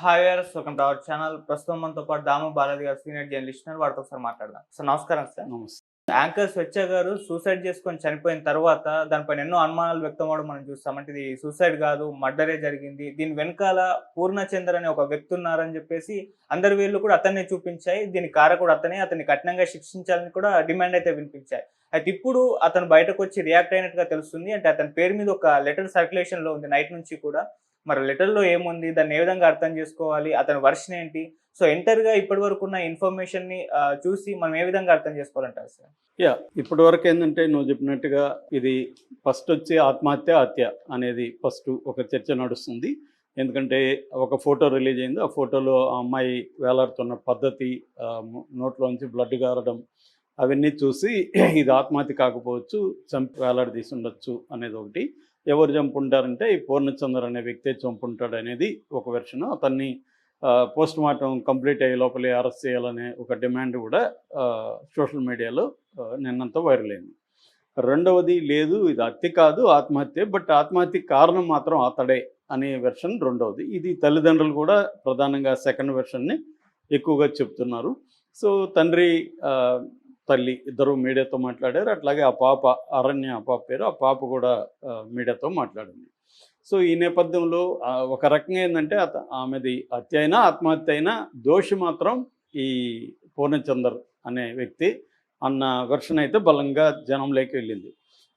Hi viewers, welcome to our channel. ప్రస్తుతం మనతో పాటు దాము బాలాజీ గారు, సీనియర్ జర్నలిస్ట్ ఉన్నారు. వారితో ఒకసారి మాట్లాడదాం. సార్ నమస్కారం సార్. నమస్తే. యాంకర్ స్వేచ్ఛ గారు సూసైడ్ చేసుకొని చనిపోయిన తర్వాత దానిపైన ఎన్నో అనుమానాలు వ్యక్తం అవ్వడం మనం చూస్తాం. అంటే ఇది సూసైడ్ కాదు, మర్డరే జరిగింది. దీని వెనకాల పూర్ణచంద్ర అనే ఒక వ్యక్తి ఉన్నారని చెప్పేసి అందరి వీళ్ళు కూడా అతన్నే చూపించాయి. దీని కారకుడు అతనే, అతన్ని కఠినంగా శిక్షించాలని కూడా డిమాండ్ అయితే వినిపించాయి. అయితే ఇప్పుడు అతను బయటకు వచ్చి రియాక్ట్ అయినట్టుగా తెలుస్తుంది. అంటే అతని పేరు మీద ఒక లెటర్ సర్క్యులేషన్ లో ఉంది నైట్ నుంచి కూడా. మరి లెటర్‌లో ఏముంది? దాన్ని ఏ విధంగా అర్థం జేసుకోవాలి? అతని వెర్షన్ ఏంటి? సో, ఎంటర్‌గా ఇప్పటి వరకున్న ఇన్ఫర్మేషన్‌ని చూసి మనం ఏ విధంగా అర్థం జేసుకోవాలంటారు సార్? ఇప్పటివరకు ఏంటంటే నువ్వు చెప్పినట్టుగా ఇది ఫస్ట్ వచ్చి ఆత్మహత్య, హత్య అనేది ఫస్ట్ ఒక చర్చ నడుస్తుంది. ఎందుకంటే ఒక ఫోటో రిలీజ్ అయింది. ఆ ఫోటోలో ఆ అమ్మాయి వేలాడుతున్న పద్ధతి, నోట్లోంచి బ్లడ్ గారడం అవన్నీ చూసి ఇది ఆత్మహత్య కాకపోవచ్చు, చంపి వేలాడదీసి ఉండొచ్చు అనేది ఒకటి. ఎవరు చంపుంటారంటే ఈ పూర్ణచంద్ర అనే వ్యక్తే చంపుంటాడు అనేది ఒక వెర్షన్. అతన్ని పోస్ట్ మార్టం కంప్లీట్ అయ్యే లోపలే అరెస్ట్ చేయాలనే ఒక డిమాండ్ కూడా సోషల్ మీడియాలో నిన్నంతా వైరల్ అయింది. రెండవది లేదు, ఇది హత్య కాదు ఆత్మహత్య, బట్ ఆత్మహత్య కారణం మాత్రం అతడే అనే వెర్షన్ రెండవది. ఇది తల్లిదండ్రులు కూడా ప్రధానంగా సెకండ్ వెర్షన్ని ఎక్కువగా చెప్తున్నారు. సో తండ్రి తల్లి ఇద్దరు మీడియాతో మాట్లాడారు. అట్లాగే ఆ పాప అరణ్య, ఆ పాప పేరు, ఆ పాప కూడా మీడియాతో మాట్లాడింది. సో ఈ నేపథ్యంలో ఒక రకంగా ఏంటంటే ఆమెది హత్య అయినా ఆత్మహత్య అయినా దోషి మాత్రం ఈ పూర్ణచందర్ అనే వ్యక్తి అన్న వెర్షన్ అయితే బలంగా జనంలోకి వెళ్ళింది.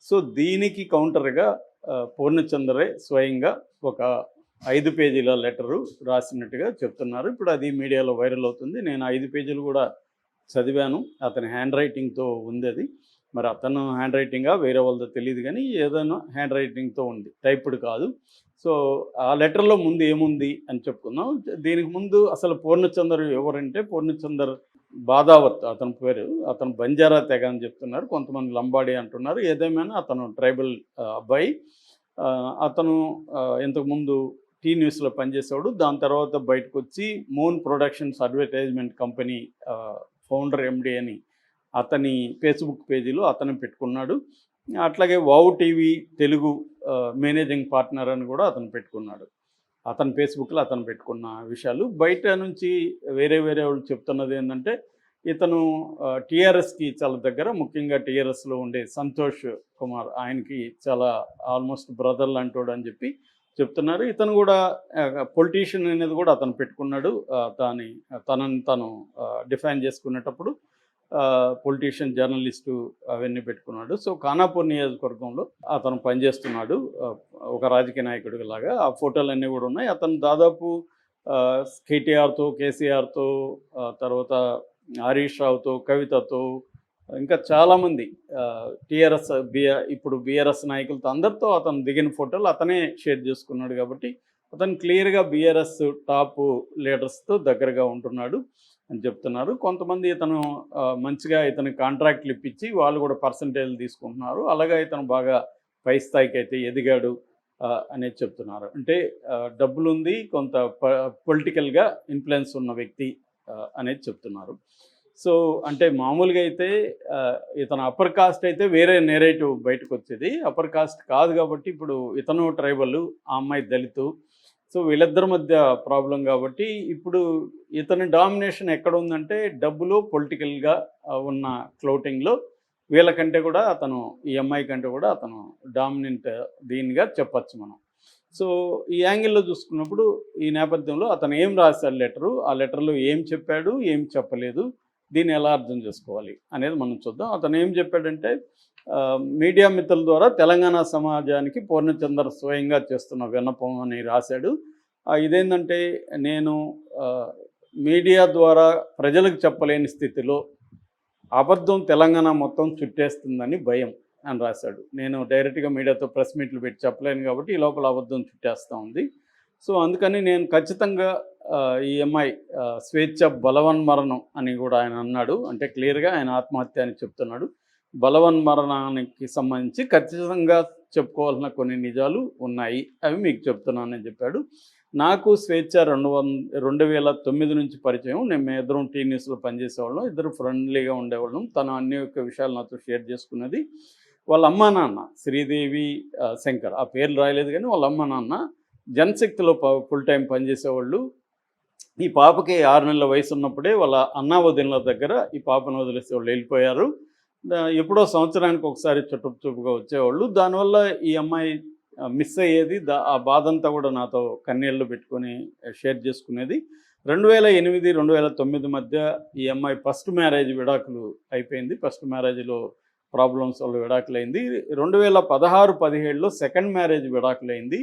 సో దీనికి కౌంటర్గా పూర్ణచంద్రే స్వయంగా ఒక 5 పేజీల లెటరు రాసినట్టుగా చెప్తున్నారు. ఇప్పుడు అది మీడియాలో వైరల్ అవుతుంది. నేను 5 పేజీలు కూడా చదివాను. అతని హ్యాండ్ రైటింగ్తో ఉంది అది. మరి అతను హ్యాండ్ రైటింగా వేరే వాళ్ళతో తెలియదు, కానీ ఏదైనా హ్యాండ్ రైటింగ్తో ఉంది, టైప్డ్ కాదు. సో ఆ లెటర్లో ముందు ఏముంది అని చెప్పుకుందాం. దీనికి ముందు అసలు పూర్ణచందర్ ఎవరంటే, పూర్ణచందర్ బాదావత్ అతని పేరు. అతను బంజారా తెగ అని చెప్తున్నారు, కొంతమంది లంబాడి అంటున్నారు. ఏదేమైనా అతను ట్రైబల్ అబ్బాయి. అతను ఇంతకుముందు టీ న్యూస్లో పనిచేసేవాడు. దాని తర్వాత బయటకు వచ్చి Moon Productions advertisement company founder MD అని అతని ఫేస్బుక్ పేజీలో అతను పెట్టుకున్నాడు. అట్లాగే Wow TV Telugu managing partner అని కూడా అతను పెట్టుకున్నాడు. అతని ఫేస్బుక్లో అతను పెట్టుకున్న విషయాలు బయట నుంచి వేరే వాళ్ళు చెప్తున్నది ఏంటంటే, ఇతను టీఆర్ఎస్కి చాలా దగ్గర, ముఖ్యంగా టీఆర్ఎస్లో ఉండే సంతోష్ కుమార్ ఆయనకి చాలా ఆల్మోస్ట్ బ్రదర్ లాంటోడు అని చెప్పి చెప్తున్నారు. ఇతను కూడా పొలిటీషియన్ అనేది కూడా అతను పెట్టుకున్నాడు. తనని తను డిఫైన్ చేసుకునేటప్పుడు పొలిటీషియన్, జర్నలిస్టు అవన్నీ పెట్టుకున్నాడు. సో ఖానాపూర్ నియోజకవర్గంలో అతను పనిచేస్తున్నాడు ఒక రాజకీయ నాయకుడి లాగా. ఆ ఫోటోలన్నీ కూడా ఉన్నాయి. అతను దాదాపు కేటీఆర్తో, కేసీఆర్తో, తర్వాత హరీష్ రావుతో, కవితతో, ఇంకా చాలామంది టీఆర్ఎస్ ఇప్పుడు బీఆర్ఎస్ నాయకులతో అందరితో అతను దిగిన ఫోటోలు అతనే షేర్ చేసుకున్నాడు. కాబట్టి అతను క్లియర్గా బీఆర్ఎస్ టాప్ లీడర్స్తో దగ్గరగా ఉంటున్నాడు అని చెప్తున్నారు. కొంతమంది ఇతను మంచిగా ఇతనికి కాంట్రాక్ట్లు ఇప్పించి వాళ్ళు కూడా పర్సంటేజ్లు తీసుకుంటున్నారు. అలాగే ఇతను బాగా పై స్థాయికి అయితే ఎదిగాడు అనేది చెప్తున్నారు. అంటే డబ్బులుంది, కొంత పొలిటికల్గా ఇన్ఫ్లుయెన్స్ ఉన్న వ్యక్తి అనేది చెప్తున్నారు. సో అంటే మామూలుగా అయితే ఇతను అప్పర్ కాస్ట్ అయితే వేరే నేరేటివ్ బయటకు వచ్చేది. అప్పర్ కాస్ట్ కాదు కాబట్టి ఇప్పుడు ఇతను ట్రైబల్, ఆ అమ్మాయి దళితు. సో వీళ్ళిద్దరి మధ్య ప్రాబ్లం కాబట్టి ఇప్పుడు ఇతని డామినేషన్ ఎక్కడ ఉందంటే డబ్బులో, పొలిటికల్గా ఉన్న క్లౌటింగ్లో వీళ్ళకంటే కూడా అతను, ఈ అమ్మాయి కంటే కూడా అతను డామినెంట్ దీనిగా చెప్పచ్చు మనం. సో ఈ యాంగిల్లో చూసుకున్నప్పుడు ఈ నేపథ్యంలో అతను ఏం రాశాడు లెటరు, ఆ లెటర్లో ఏం చెప్పాడు, ఏం చెప్పలేదు, దీన్ని ఎలా అర్థం చేసుకోవాలి అనేది మనం చూద్దాం. అతను ఏం చెప్పాడంటే, మీడియా మిత్రుల ద్వారా తెలంగాణ సమాజానికి పూర్ణచందర్ స్వయంగా చేస్తున్న విన్నపం అని రాశాడు. ఇదేంటంటే, నేను మీడియా ద్వారా ప్రజలకు చెప్పలేని స్థితిలో అబద్ధం తెలంగాణ మొత్తం చుట్టేస్తుందని భయం అని రాశాడు. నేను డైరెక్ట్గా మీడియాతో ప్రెస్ మీట్లు పెట్టి చెప్పలేను కాబట్టి ఈ లోపల అబద్ధం చుట్టేస్తూ ఉంది. సో అందుకని నేను ఖచ్చితంగా ఈ అమ్మాయి స్వేచ్ఛ బలవన్మరణం అని కూడా ఆయన అన్నాడు. అంటే క్లియర్గా ఆయన ఆత్మహత్య అని చెప్తున్నాడు. బలవన్మరణానికి సంబంధించి ఖచ్చితంగా చెప్పుకోవాల్సిన కొన్ని నిజాలు ఉన్నాయి, అవి మీకు చెప్తున్నానని చెప్పాడు. నాకు స్వేచ్ఛ 2009 నుంచి పరిచయం. మేము ఇద్దరం టీ న్యూస్లో పనిచేసేవాళ్ళం, ఇద్దరు ఫ్రెండ్లీగా ఉండేవాళ్ళం. తను అన్ని యొక్క విషయాలు నాతో షేర్ చేసుకున్నది. వాళ్ళ అమ్మా నాన్న శ్రీదేవి శంకర్, ఆ పేర్లు రాయలేదు కానీ వాళ్ళ అమ్మ నాన్న జనశక్తిలో ఫుల్ టైం పనిచేసేవాళ్ళు. ఈ పాపకి 6 నెలల వయసు ఉన్నప్పుడే వాళ్ళ అన్నా వదినల దగ్గర ఈ పాపను వదిలేసి వాళ్ళు వెళ్ళిపోయారు. ఎప్పుడో సంవత్సరానికి ఒకసారి చుట్టపు చూపుగా వచ్చేవాళ్ళు. దానివల్ల ఈ అమ్మాయి మిస్ అయ్యేది. ఆ బాధంతా కూడా నాతో కన్నీళ్ళు పెట్టుకొని షేర్ చేసుకునేది. 2008, 2009 మధ్య ఈ అమ్మాయి ఫస్ట్ మ్యారేజ్ విడాకులు అయిపోయింది. ఫస్ట్ మ్యారేజ్‌లో ప్రాబ్లమ్స్ వల్ల విడాకులైంది. 2016, 17లో సెకండ్ మ్యారేజ్ విడాకులైంది.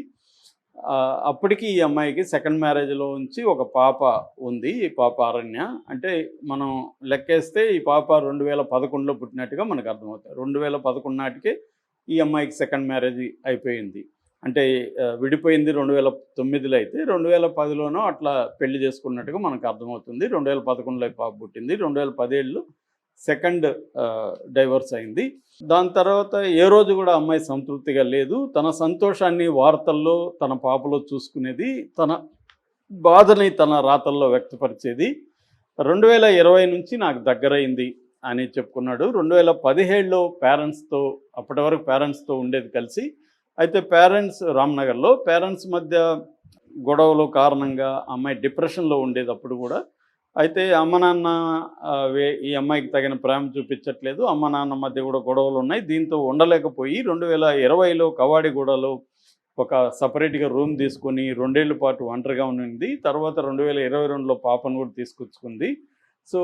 అప్పటికి ఈ అమ్మాయికి సెకండ్ మ్యారేజ్‌లో నుంచి ఒక పాప ఉంది. ఈ పాప అరణ్య. అంటే మనం లెక్కేస్తే ఈ పాప 2011లో పుట్టినట్టుగా మనకు అర్థమవుతుంది. 2011 నాటికే ఈ అమ్మాయికి సెకండ్ మ్యారేజ్ అయిపోయింది. అంటే విడిపోయింది 2009లో అయితే 2010లోనో అట్లా పెళ్లి చేసుకున్నట్టుగా మనకు అర్థమవుతుంది. 2011లో ఈ పాప పుట్టింది. 2017లో సెకండ్ డైవర్స్ అయింది. దాని తర్వాత ఏ రోజు కూడా అమ్మాయి సంతృప్తిగా లేదు. తన సంతోషాన్ని వార్తల్లో తన పాపలో చూసుకునేది, తన బాధని తన రాతల్లో వ్యక్తపరిచేది. 2020 నుంచి నాకు దగ్గరైంది అని చెప్పుకున్నాడు. 2017లో పేరెంట్స్తో, అప్పటి వరకు పేరెంట్స్తో ఉండేది కలిసి. అయితే పేరెంట్స్ రామ్నగర్లో పేరెంట్స్ మధ్య గొడవల కారణంగా అమ్మాయి డిప్రెషన్లో ఉండేది అప్పుడు కూడా. అయితే అమ్మ నాన్న ఈ అమ్మాయికి తగిన ప్రేమ చూపించట్లేదు. అమ్మ నాన్న మధ్య కూడా గొడవలు ఉన్నాయి. దీంతో ఉండలేకపోయి 2020లో కవాడిగూడలో ఒక సపరేట్గా రూమ్ తీసుకొని 2 ఏళ్ల పాటు ఒంటరిగా ఉండింది. తర్వాత 2022లో పాపను కూడా తీసుకొచ్చుకుంది. సో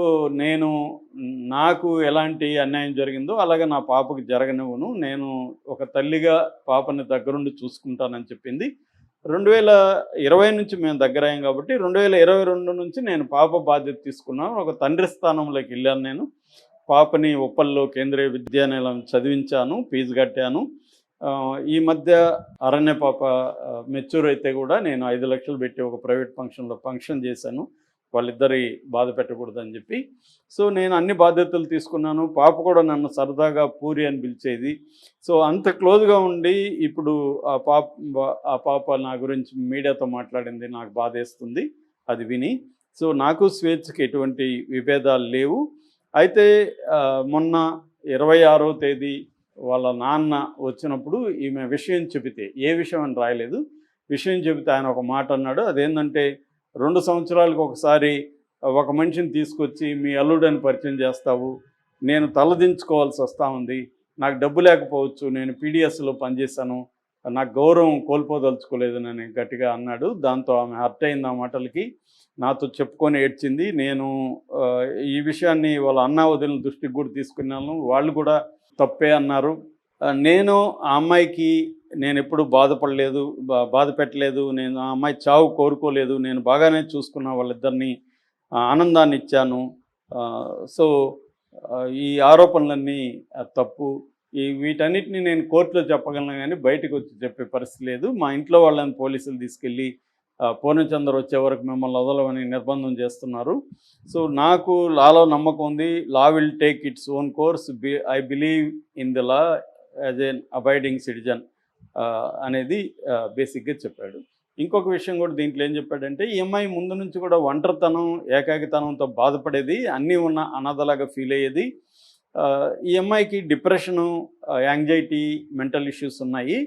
నాకు ఎలాంటి అన్యాయం జరిగిందో అలాగే నా పాపకి జరగనివ్వను. నేను ఒక తల్లిగా పాపని దగ్గరుండి చూసుకుంటానని చెప్పింది. 2020 నుంచి మేము దగ్గరయ్యాం కాబట్టి 2022 నుంచి నేను పాప బాధ్యత తీసుకున్నాను. ఒక తండ్రి స్థానంలోకి వెళ్ళాను నేను. పాపని ఉప్పల్లో కేంద్రీయ విద్యానిలయం చదివించాను, ఫీజు కట్టాను. ఈ మధ్య అరణ్య పాప మెచ్యూర్ అయితే కూడా నేను 5 లక్షలు పెట్టి ఒక ప్రైవేట్ ఫంక్షన్ చేశాను. వాళ్ళిద్దరి బాధ పెట్టకూడదని చెప్పి. సో నేను అన్ని బాధ్యతలు తీసుకున్నాను. పాప కూడా నన్ను సరదాగా పూరి అని పిలిచేది. సో అంత క్లోజ్గా ఉండి ఇప్పుడు ఆ పాప నా గురించి మీడియాతో మాట్లాడింది. నాకు బాధేస్తుంది అది విని. సో నాకు స్వేచ్ఛకి ఎటువంటి విభేదాలు లేవు. అయితే మొన్న 26వ తేదీ వాళ్ళ నాన్న వచ్చినప్పుడు ఈమె విషయం చెబితే, ఏ విషయం అని రాయలేదు, విషయం చెబితే ఆయన ఒక మాట అన్నాడు. అదేంటంటే 2 సంవత్సరాలకు ఒకసారి ఒక మనిషిని తీసుకొచ్చి మీ అల్లుడని పరిచయం చేస్తావు, నేను తలదించుకోవాల్సి వస్తూ ఉంది, నాకు డబ్బు లేకపోవచ్చు, నేను పీడిఎస్లో పనిచేశాను, నాకు గౌరవం కోల్పోదలుచుకోలేదు అని గట్టిగా అన్నాడు. దాంతో ఆమె హర్ట్ అయింది ఆ మాటలకి. నాతో చెప్పుకొని ఏడ్చింది. నేను ఈ విషయాన్ని వాళ్ళ అన్నా వదిలిన దృష్టికి కూడా తీసుకున్నాను. వాళ్ళు కూడా తప్పే అన్నారు. నేను ఆ అమ్మాయికి నేను ఎప్పుడు బాధపడలేదు, బాధ పెట్టలేదు. నేను ఆ అమ్మాయి చావు కోరుకోలేదు. నేను బాగానే చూసుకున్న వాళ్ళిద్దరిని, ఆనందాన్ని ఇచ్చాను. సో ఈ ఆరోపణలన్నీ తప్పు. వీటన్నిటిని నేను కోర్టులో చెప్పగలను కానీ బయటకు వచ్చి చెప్పే పరిస్థితి లేదు. మా ఇంట్లో వాళ్ళని పోలీసులు తీసుకెళ్ళి పూర్ణచంద్ర వచ్చే వరకు మిమ్మల్ని వదలమని నిర్బంధం చేస్తున్నారు. సో నాకు లాలో నమ్మకం ఉంది. Law will take its own course. I believe in the law as N abiding citizen అనేది బేసిక్గా చెప్పాడు. ఇంకొక విషయం కూడా దీంట్లో ఏం చెప్పాడంటే, ఈ అమ్మాయి ముందు నుంచి కూడా ఒంటరితనం, ఏకాకితనంతో బాధపడేది, అన్నీ ఉన్న అనాథలాగా ఫీల్ అయ్యేది. ఈ అమ్మాయికి డిప్రెషను, యాంగ్జైటీ, మెంటల్ ఇష్యూస్ ఉన్నాయి.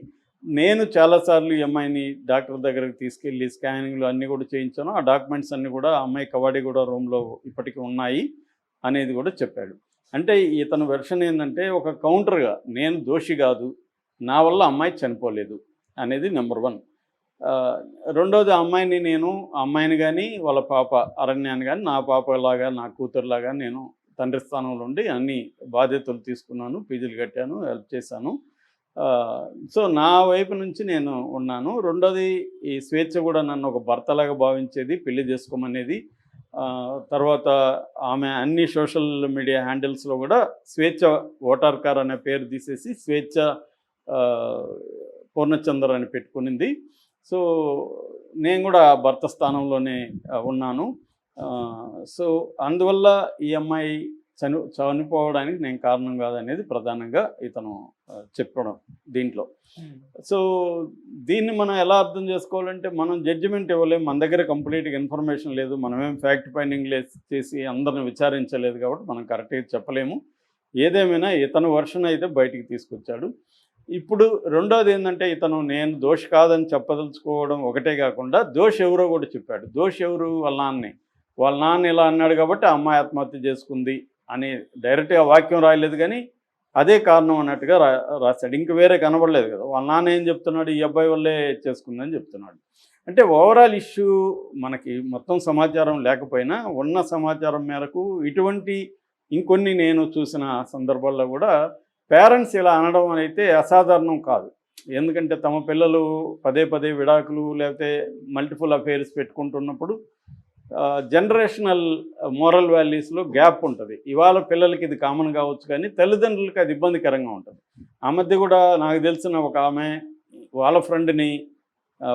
నేను చాలాసార్లు ఈ అమ్మాయిని డాక్టర్ దగ్గరికి తీసుకెళ్ళి స్కానింగ్లు అన్నీ కూడా చేయించాను. ఆ డాక్యుమెంట్స్ అన్నీ కూడా ఆ అమ్మాయి కవాడిగూడ రూమ్లో ఇప్పటికీ ఉన్నాయి అనేది కూడా చెప్పాడు. అంటే ఇతని వెర్షన్ ఏంటంటే, ఒక కౌంటర్గా నేను దోషి కాదు, నా వల్ల అమ్మాయి చనిపోలేదు అనేది నెంబర్ 1. రెండోది, అమ్మాయిని కానీ వాళ్ళ పాప అరణ్యాన్ని కానీ నా పాపలాగా, నా కూతురులాగా నేను తండ్రి స్థానంలో ఉండి అన్ని బాధ్యతలు తీసుకున్నాను, ఫీజులు కట్టాను, హెల్ప్ చేశాను. సో నా వైపు నుంచి నేను ఉన్నాను. రెండోది, ఈ స్వేచ్ఛ కూడా నన్ను ఒక భర్తలాగా భావించేది, పెళ్లి చేసుకోమనేది. తర్వాత ఆమె అన్ని సోషల్ మీడియా హ్యాండిల్స్లో కూడా స్వేచ్ఛ ఓటార్కార్ అనే పేరు తీసేసి స్వేచ్ఛ పూర్ణచంద్ర అని పెట్టుకునింది. సో నేను కూడా భర్త స్థానంలోనే ఉన్నాను. సో అందువల్ల ఈ అమ్మాయి చనిపోవడానికి నేను కారణం కాదనేది ప్రధానంగా ఇతను చెప్పడం దీంట్లో. సో దీన్ని మనం ఎలా అర్థం చేసుకోవాలంటే, మనం జడ్జిమెంట్ ఇవ్వలేము, మన దగ్గర కంప్లీట్గా ఇన్ఫర్మేషన్ లేదు, మనమేం ఫ్యాక్ట్ ఫైండింగ్ చేసి అందరిని విచారించలేదు కాబట్టి మనం కరెక్ట్గా చెప్పలేము. ఏదేమైనా ఇతను వర్షన్ అయితే బయటికి తీసుకొచ్చాడు. ఇప్పుడు రెండోది ఏంటంటే ఇతను నేను దోషి కాదని చెప్పదలుచుకోవడం ఒకటే కాకుండా దోషి ఎవరో కూడా చెప్పాడు. దోషి ఎవరు? వాళ్ళ నాన్నే. వాళ్ళ నాన్న ఇలా అన్నాడు కాబట్టి ఆ అమ్మాయి ఆత్మహత్య చేసుకుంది అని డైరెక్ట్గా వాక్యం రాయలేదు, కానీ అదే కారణం అన్నట్టుగా రాశాడు. ఇంక వేరే కనబడలేదు కదా. వాళ్ళ నాన్న ఏం చెప్తున్నాడు? ఈ అబ్బాయి వల్లే చేసుకుందని చెప్తున్నాడు. అంటే ఓవరాల్ ఇష్యూ మనకి మొత్తం సమాచారం లేకపోయినా ఉన్న సమాచారం మేరకు ఇటువంటి ఇంకొన్ని నేను చూసిన సందర్భాల్లో కూడా పేరెంట్స్ ఇలా అనడం అయితే అసాధారణం కాదు. ఎందుకంటే తమ పిల్లలు పదే పదే విడాకులు లేకపోతే మల్టిపుల్ అఫైర్స్ పెట్టుకుంటున్నప్పుడు జనరేషనల్ మోరల్ వాల్యూస్లో గ్యాప్ ఉంటుంది. ఇవాళ పిల్లలకి ఇది కామన్ కావచ్చు, కానీ తల్లిదండ్రులకి అది ఇబ్బందికరంగా ఉంటుంది. ఆ మధ్య కూడా నాకు తెలిసిన ఒక ఆమె వాళ్ళ ఫ్రెండ్ని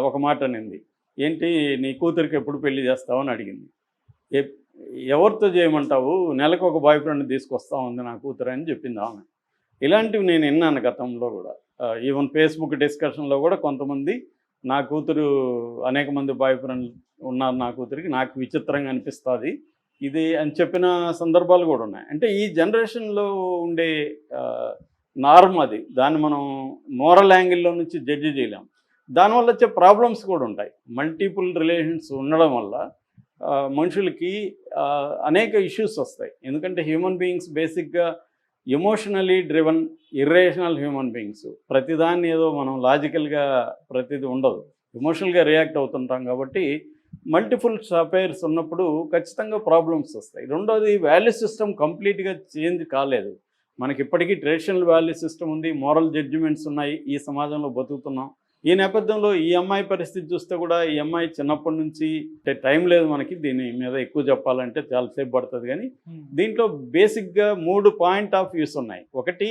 ఒక మాట అనింది. ఏంటి నీ కూతురికి ఎప్పుడు పెళ్లి చేస్తావు అని అడిగింది. ఎవరితో చేయమంటావు? నెలకు ఒక బాయ్ ఫ్రెండ్ తీసుకొస్తా ఉంది నా కూతురు అని చెప్పింది ఆమె. ఇలాంటివి నేను విన్నాను గతంలో కూడా. ఈవెన్ ఫేస్బుక్ డిస్కషన్లో కూడా కొంతమంది నా కూతురు అనేక మంది బాయ్ ఫ్రెండ్ ఉన్నారు నా కూతురికి, నాకు విచిత్రంగా అనిపిస్తుంది ఇది అని చెప్పిన సందర్భాలు కూడా ఉన్నాయి. అంటే ఈ జనరేషన్లో ఉండే నార్మ్ అది. దాన్ని మనం మోరల్ యాంగిల్లో నుంచి జడ్జి చేయలేం. దానివల్ల వచ్చే ప్రాబ్లమ్స్ కూడా ఉంటాయి. మల్టిపుల్ రిలేషన్స్ ఉండడం వల్ల మనుషులకి అనేక ఇష్యూస్ వస్తాయి. ఎందుకంటే హ్యూమన్ బీయింగ్స్ బేసిక్గా emotionally driven irrational human beings. ప్రతిదాన్ని ఏదో మనం లాజికల్గా ప్రతిదీ ఉండదు, ఎమోషనల్గా రియాక్ట్ అవుతుంటాం. కాబట్టి మల్టిపుల్ అఫైర్స్ ఉన్నప్పుడు ఖచ్చితంగా ప్రాబ్లమ్స్ వస్తాయి. రెండోది వాల్యూ సిస్టమ్ కంప్లీట్గా చేంజ్ కాలేదు. మనకి ఇప్పటికీ ట్రెడిషనల్ వాల్యూ సిస్టమ్ ఉంది, మోరల్ జడ్జిమెంట్స్ ఉన్నాయి, ఈ సమాజంలో బతుకుతున్నాం. ఈ నేపథ్యంలో ఈ అమ్మాయి పరిస్థితి చూస్తే కూడా ఈ అమ్మాయి చిన్నప్పటి నుంచి టైం లేదు మనకి దీని మీద ఎక్కువ చెప్పాలంటే చాలాసేపు పడుతుంది, కానీ దీంట్లో బేసిక్గా 3 పాయింట్ ఆఫ్ వ్యూస్ ఉన్నాయి. ఒకటి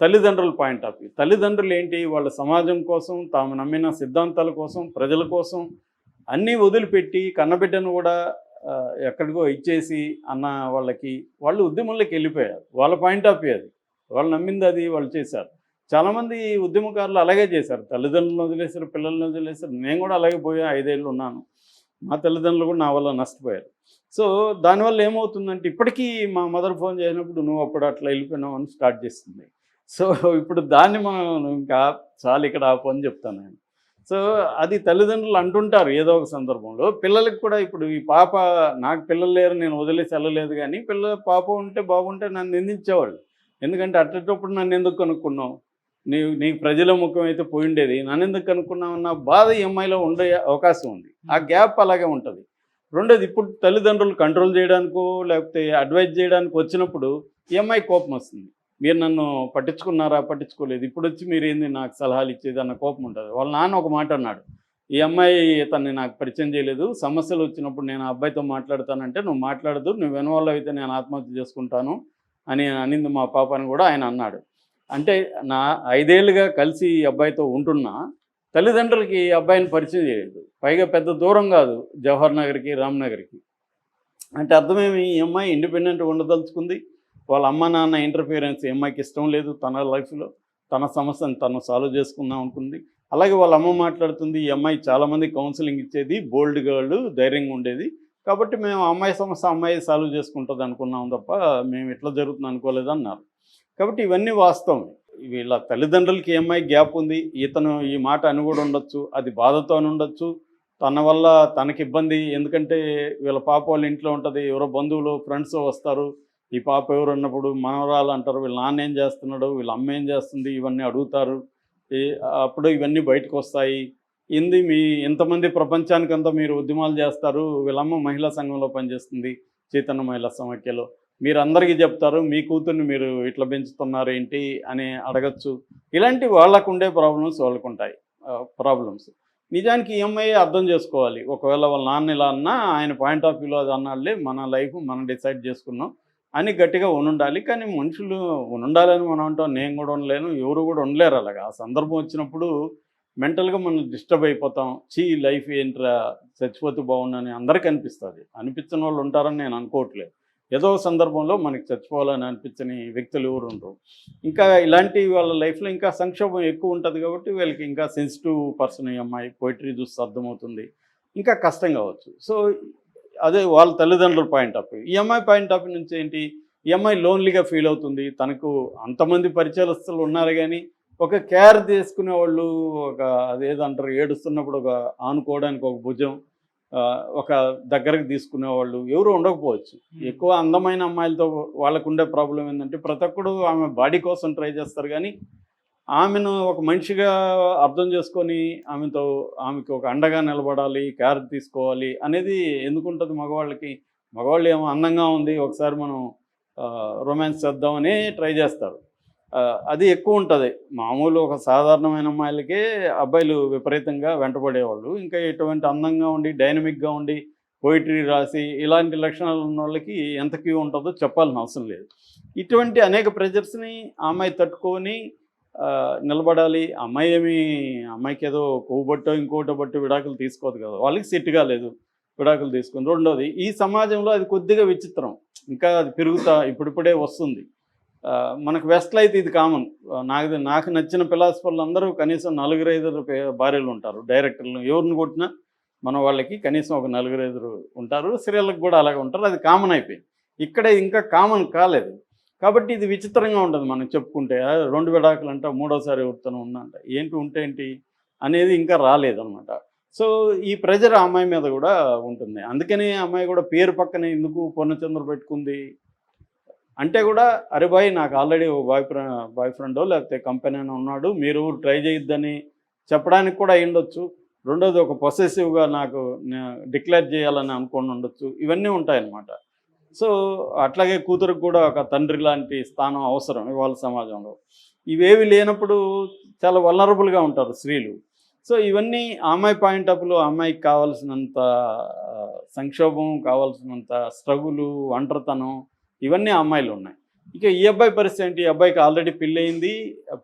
తల్లిదండ్రుల పాయింట్ ఆఫ్ వ్యూ. తల్లిదండ్రులు ఏంటి, వాళ్ళ సమాజం కోసం, తాము నమ్మిన సిద్ధాంతాల కోసం, ప్రజల కోసం అన్నీ వదిలిపెట్టి కన్నబిడ్డను కూడా ఎక్కడికో ఇచ్చేసి అన్న వాళ్ళకి వాళ్ళు ఉద్యమంలోకి వెళ్ళిపోయారు. వాళ్ళ పాయింట్ ఆఫ్ వ్యూ అది. వాళ్ళు నమ్మింది అది వాళ్ళు చేశారు. చాలామంది ఉద్యమకారులు అలాగే చేశారు. తల్లిదండ్రులను వదిలేశారు, పిల్లల్ని వదిలేశారు. నేను కూడా అలాగే పోయా, 5 ఏళ్ళు ఉన్నాను. మా తల్లిదండ్రులు కూడా నా వల్ల నష్టపోయారు. సో దానివల్ల ఏమవుతుందంటే ఇప్పటికీ మా మదర్ ఫోన్ చేసినప్పుడు నువ్వు అప్పుడు అట్లా వెళ్ళిపోయినావు అని స్టార్ట్ చేస్తుంది. సో ఇప్పుడు దాన్ని మనం ఇంకా చాలు ఇక్కడ ఆపు అని చెప్తాను నేను. సో అది తల్లిదండ్రులు అంటుంటారు ఏదో ఒక సందర్భంలో. పిల్లలకి కూడా ఇప్పుడు ఈ పాప, నాకు పిల్లలు లేరు, నేను వదిలేసి వెళ్ళలేదు, కానీ పాప ఉంటే బాగుంటే నన్ను నిందించేవాళ్ళు. ఎందుకంటే అట్టేటప్పుడు నన్ను ఎందుకు కనుక్కున్నావు, నీకు ప్రజల ముఖం అయితే పోయిండేది, నన్ను ఎందుకు కనుక్కున్నామన్న బాధ ఈ అమ్మాయిలో ఉండే అవకాశం ఉంది. ఆ గ్యాప్ అలాగే ఉంటుంది. రెండోది ఇప్పుడు తల్లిదండ్రులు కంట్రోల్ చేయడానికో లేకపోతే అడ్వైజ్ చేయడానికి వచ్చినప్పుడు ఈ అమ్మాయి కోపం వస్తుంది. మీరు నన్ను పట్టించుకున్నారా, పట్టించుకోలేదు, ఇప్పుడు వచ్చి మీరు ఏంది నాకు సలహాలు ఇచ్చేది అన్న కోపం ఉంటుంది. వాళ్ళ నాన్న ఒక మాట అన్నాడు, ఈ అమ్మాయి తనని నాకు పరిచయం చేయలేదు, సమస్యలు వచ్చినప్పుడు నేను ఆ అబ్బాయితో మాట్లాడతానంటే నువ్వు మాట్లాడదు, నువ్వు వెనవాళ్ళు అయితే నేను ఆత్మహత్య చేసుకుంటాను అని అనింది మా పాప అని కూడా ఆయన అన్నాడు. అంటే నా 5 ఏళ్ళుగా కలిసి ఈ అబ్బాయితో ఉంటున్నా తల్లిదండ్రులకి ఈ అబ్బాయిని పరిచయం చేయలేదు. పైగా పెద్ద దూరం కాదు, జవహర్ నగర్కి, రామ్నగర్కి. అంటే అర్థమేమి, ఈ అమ్మాయి ఇండిపెండెంట్గా ఉండదలుచుకుంది. వాళ్ళ అమ్మ నాన్న ఇంటర్ఫియరెన్స్ ఈ అమ్మాయికి ఇష్టం లేదు. తన లైఫ్లో తన సమస్యను తను సాల్వ్ చేసుకుందాం అనుకుంది. అలాగే వాళ్ళ అమ్మ మాట్లాడుతుంది, ఈ అమ్మాయి చాలామంది కౌన్సిలింగ్ ఇచ్చేది, బోల్డ్ గర్ల్, ధైర్యంగా ఉండేది, కాబట్టి మేము అమ్మాయి సమస్య అమ్మాయి సాల్వ్ చేసుకుంటుంది అనుకున్నాం తప్ప మేము ఇట్లా జరుగుతుంది అనుకోలేదు అన్నారు. కాబట్టి ఇవన్నీ వాస్తవం. వీళ్ళ తల్లిదండ్రులకి అమ్మాయి గ్యాప్ ఉంది. ఇతను ఈ మాట అని కూడా ఉండొచ్చు, అది బాధతో అని ఉండొచ్చు, తన వల్ల తనకి ఇబ్బంది. ఎందుకంటే వీళ్ళ పాప వాళ్ళ ఇంట్లో ఉంటుంది, ఎవరో బంధువులు ఫ్రెండ్స్ వస్తారు, ఈ పాప ఎవరు అన్నప్పుడు మనవరాలు అంటారు, వీళ్ళ నాన్న ఏం చేస్తున్నాడు, వీళ్ళ అమ్మ ఏం చేస్తుంది, ఇవన్నీ అడుగుతారు. అప్పుడు ఇవన్నీ బయటకు వస్తాయి. ఇంతమంది ప్రపంచానికంతా మీరు ఉద్యమాలు చేస్తారు, వీళ్ళమ్మ మహిళా సంఘంలో పనిచేస్తుంది, చైతన్య మహిళా సమాఖ్యలో, మీరు అందరికీ చెప్తారు మీ కూతుర్ని మీరు ఇట్లా పెంచుతున్నారు ఏంటి అని అడగచ్చు. ఇలాంటి వాళ్ళకు ఉండే ప్రాబ్లమ్స్ వాళ్ళకు ఉంటాయి ప్రాబ్లమ్స్. నిజానికి ఈ అమ్మాయి అర్థం చేసుకోవాలి. ఒకవేళ వాళ్ళ నాన్న ఇలా అన్నా ఆయన పాయింట్ ఆఫ్ వ్యూలో అది అన్నాళ్ళే, మన లైఫ్ మనం డిసైడ్ చేసుకున్నాం అని గట్టిగా ఉండాలి. కానీ మనుషులు ఉండాలని మనం అంటాం, నేను కూడా ఉండలేను, ఎవరు కూడా ఉండలేరు అలాగా. ఆ సందర్భం వచ్చినప్పుడు మెంటల్గా మనం డిస్టర్బ్ అయిపోతాం. లైఫ్ ఏంట్రా, చచ్చిపోతే బాగుండని అందరికీ అనిపిస్తుంది. అనిపించిన వాళ్ళు ఉంటారని నేను అనుకోవట్లేదు. ఏదో సందర్భంలో మనకి చచ్చిపోవాలని అనిపించని వ్యక్తులు ఎవరు ఉండరు. ఇంకా ఇలాంటి వాళ్ళ లైఫ్లో ఇంకా సంక్షోభం ఎక్కువ ఉంటుంది కాబట్టి వీళ్ళకి ఇంకా సెన్సిటివ్ పర్సన్ ఈ అమ్మాయి, పోయిటరీ చూస్తే అర్థమవుతుంది, ఇంకా కష్టం కావచ్చు. సో అదే వాళ్ళ తల్లిదండ్రుల పాయింట్ ఆఫ్ వ్యూ. ఈ అమ్మాయి పాయింట్ ఆఫ్ వ్యూ నుంచి ఏంటి, ఈ అమ్మాయి లోన్లీగా ఫీల్ అవుతుంది. తనకు అంతమంది పరిచయస్తులు ఉన్నారు, కానీ ఒక కేర్ తీసుకునే వాళ్ళు, ఒక అదేదంటారు ఏడుస్తున్నప్పుడు ఒక ఆనుకోవడానికి ఒక భుజం, ఒక దగ్గరకు తీసుకునేవాళ్ళు ఎవరు ఉండకపోవచ్చు. ఎక్కువ అందమైన అమ్మాయిలతో వాళ్ళకు ఉండే ప్రాబ్లం ఏంటంటే ప్రతి ఒక్కడు ఆమె బాడీ కోసం ట్రై చేస్తారు, కానీ ఆమెను ఒక మనిషిగా అర్థం చేసుకొని ఆమెకి ఒక అండగా నిలబడాలి, కేర్ తీసుకోవాలి అనేది ఎందుకుంటుంది మగవాళ్ళకి? మగవాళ్ళు ఏమో అందంగా ఉంది, ఒకసారి మనం రొమాన్స్ చేద్దామని ట్రై చేస్తారు. అది ఎక్కువ ఉంటుంది. మామూలు ఒక సాధారణమైన అమ్మాయిలకే అబ్బాయిలు విపరీతంగా వెంటబడేవాళ్ళు. ఇంకా ఇటువంటి అందంగా ఉండి డైనమిక్గా ఉండి పోయిటరీ రాసి ఇలాంటి లక్షణాలు ఉన్న వాళ్ళకి ఎంత క్యూ ఉంటుందో చెప్పాల్సిన అవసరం లేదు. ఇటువంటి అనేక ప్రెజర్స్ని ఆ అమ్మాయి తట్టుకొని నిలబడాలి. అమ్మాయికి ఏదో కొవ్వు బట్టో ఇంకోటో బట్టి విడాకులు తీసుకోదు కదా, వాళ్ళకి సెట్ కాలేదు, విడాకులు తీసుకుంది. రెండోది, ఈ సమాజంలో అది కొద్దిగా విచిత్రం, ఇంకా అది పెరుగుతా ఇప్పుడిప్పుడే వస్తుంది. మనకు వెస్ట్లో అయితే ఇది కామన్. నాకు నచ్చిన ఫిలాసఫర్లు అందరూ కనీసం 4-5 భార్యలు ఉంటారు. డైరెక్టర్లు ఎవరిని కొట్టినా మన వాళ్ళకి కనీసం ఒక 4-5 ఉంటారు. సీరియళ్ళకి కూడా అలాగే ఉంటారు. అది కామన్ అయిపోయింది. ఇక్కడే ఇంకా కామన్ కాలేదు కాబట్టి ఇది విచిత్రంగా ఉంటుంది. మనం చెప్పుకుంటే 2 విడాకులు అంట, మూడోసారి ఎవరితోనూ ఉందంట, ఏంటి ఉంటే ఏంటి అనేది ఇంకా రాలేదన్నమాట. సో ఈ ప్రెజర్ ఆ అమ్మాయి మీద కూడా ఉంటుంది. అందుకని అమ్మాయి కూడా పేరు పక్కన ఎందుకు పూర్ణచంద్ర పెట్టుకుంది అంటే కూడా, అరే బాయ్ నాకు ఆల్రెడీ ఓ బాయ్ ఫ్రెండో లేకపోతే కంపెనీ ఉన్నాడు, మీరు ట్రై చేయొద్దని చెప్పడానికి కూడా అయ్యుండొచ్చు. రెండోది, ఒక పొసెసివ్గా నాకు డిక్లేర్ చేయాలని అనుకొని ఉండొచ్చు. ఇవన్నీ ఉంటాయన్నమాట. సో అట్లాగే కూతురికి కూడా ఒక తండ్రి లాంటి స్థానం అవసరం ఇవాళ సమాజంలో. ఇవేవి లేనప్పుడు చాలా వల్నరబుల్గా ఉంటారు స్త్రీలు. సో ఇవన్నీ ఆ అమ్మాయి పాయింట్ ఆఫ్ వ్యూలో అమ్మాయికి కావాల్సినంత సంక్షోభం, కావాల్సినంత స్ట్రగులు, ఒంటరితనం, ఇవన్నీ ఆ అమ్మాయిలు ఉన్నాయి. ఇక ఈ అబ్బాయి పరిస్థితి ఏంటి? ఈ అబ్బాయికి ఆల్రెడీ పెళ్ళయింది,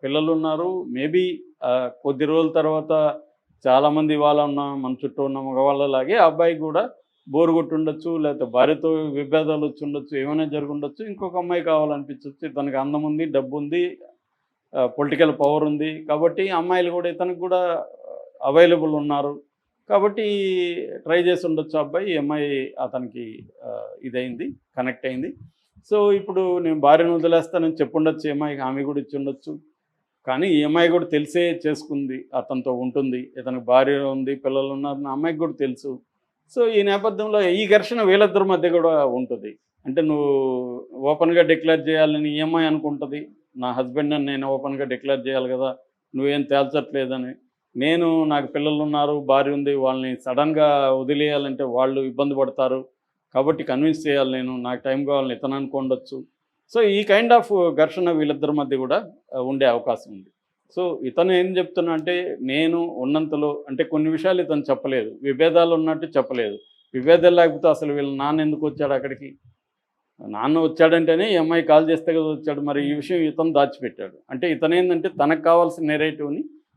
పిల్లలు ఉన్నారు. మేబీ కొద్ది రోజుల తర్వాత చాలామంది మన చుట్టూ ఉన్న మగవాళ్ళలాగే ఆ అబ్బాయికి కూడా బోరు కొట్టి ఉండొచ్చు, లేకపోతే భార్యతో విభేదాలు వచ్చి ఉండొచ్చు, ఏమైనా జరిగి ఉండొచ్చు. ఇంకొక అమ్మాయి కావాలనిపించవచ్చు. ఇతనికి అందం ఉంది, డబ్బు ఉంది, పొలిటికల్ పవర్ ఉంది. కాబట్టి అమ్మాయిలు కూడా ఇతనికి కూడా అవైలబుల్ ఉన్నారు. కాబట్టి ట్రై చేసి ఉండొచ్చు అబ్బాయి. ఈ అమ్మాయి అతనికి ఇదైంది, కనెక్ట్ అయింది. సో ఇప్పుడు నేను భార్యను వదిలేస్తానని చెప్పుండొచ్చు అమ్మాయికి, ఆమె కూడా ఇచ్చి ఉండొచ్చు. కానీ ఈ అమ్మాయి కూడా తెలిసే చేసుకుంది, అతనితో ఉంటుంది, ఇతనికి భార్య ఉంది, పిల్లలు ఉన్నారని అమ్మాయికి కూడా తెలుసు. సో ఈ నేపథ్యంలో ఈ ఘర్షణ వీళ్ళిద్దరి మధ్య కూడా ఉంటుంది. అంటే నువ్వు ఓపెన్గా డిక్లేర్ చేయాలని ఈ అమ్మాయి అనుకుంటుంది, నా హస్బెండ్ అని నేను ఓపెన్గా డిక్లేర్ చేయాలి కదా, నువ్వేం తేల్చట్లేదని. నాకు పిల్లలు ఉన్నారు, భార్య ఉంది, వాళ్ళని సడన్గా వదిలేయాలంటే వాళ్ళు ఇబ్బంది పడతారు, కాబట్టి కన్విన్స్ చేయాలి, నాకు టైం కావాలని ఇతను అనుకోండొచ్చు. సో ఈ కైండ్ ఆఫ్ ఘర్షణ వీళ్ళిద్దరి మధ్య కూడా ఉండే అవకాశం ఉంది. సో ఇతను ఏం చెప్తున్నా అంటే, నేను ఉన్నంతలో అంటే కొన్ని విషయాలు ఇతను చెప్పలేదు, విభేదాలు ఉన్నట్టు చెప్పలేదు. విభేదాలు లేకపోతే అసలు వీళ్ళ నాన్న ఎందుకు వచ్చాడు అక్కడికి? నాన్న వచ్చాడంటేనే ఈ అమ్మాయి కాల్ చేస్తే కదా వచ్చాడు. మరి ఈ విషయం ఇతను దాచిపెట్టాడు. అంటే ఇతను ఏంటంటే తనకు కావాల్సిన నెరేటివ్ని